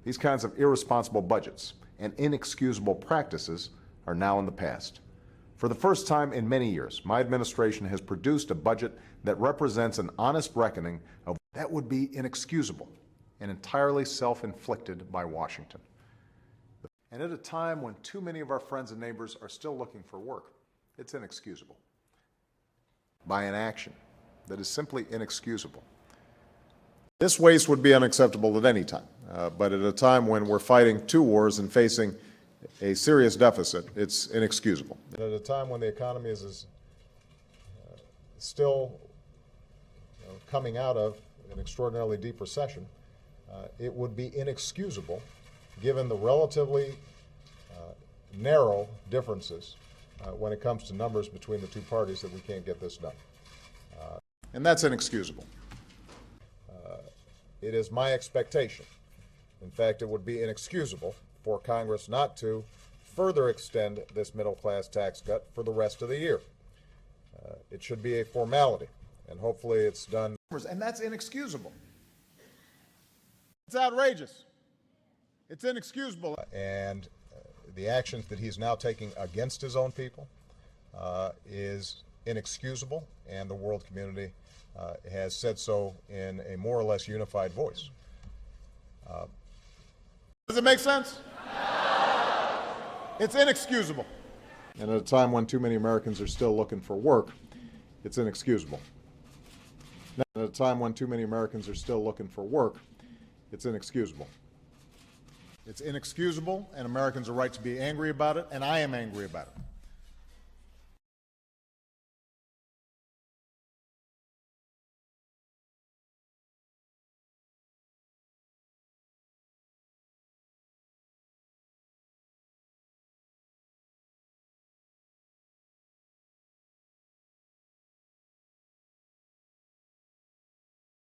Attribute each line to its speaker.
Speaker 1: These kinds of irresponsible budgets and inexcusable practices are now in the past. For the first time in many years, my administration has produced a budget that represents an honest reckoning of that would be inexcusable and entirely self-inflicted by Washington. And at a time when too many of our friends and neighbors are still looking for work, it's inexcusable. By an action that is simply inexcusable. This waste would be unacceptable at any time, but at a time when we're fighting two wars and facing a serious deficit, it's inexcusable. And at a time when the economy is still coming out of an extraordinarily deep recession, it would be inexcusable given the relatively narrow differences when it comes to numbers between the two parties that we can't get this done. And that's inexcusable. It is my expectation, in fact, it would be inexcusable for Congress not to further extend this middle-class tax cut for the rest of the year. It should be a formality, and hopefully it's done. And that's inexcusable. It's outrageous. It's inexcusable. And the actions that he's now taking against his own people is inexcusable, and the world community has said so in a more or less unified voice. Does it make sense? It's inexcusable. And at a time when too many Americans are still looking for work, it's inexcusable. At a time when too many Americans are still looking for work, it's inexcusable. It's inexcusable, and Americans are right to be angry about it, and I am angry about it.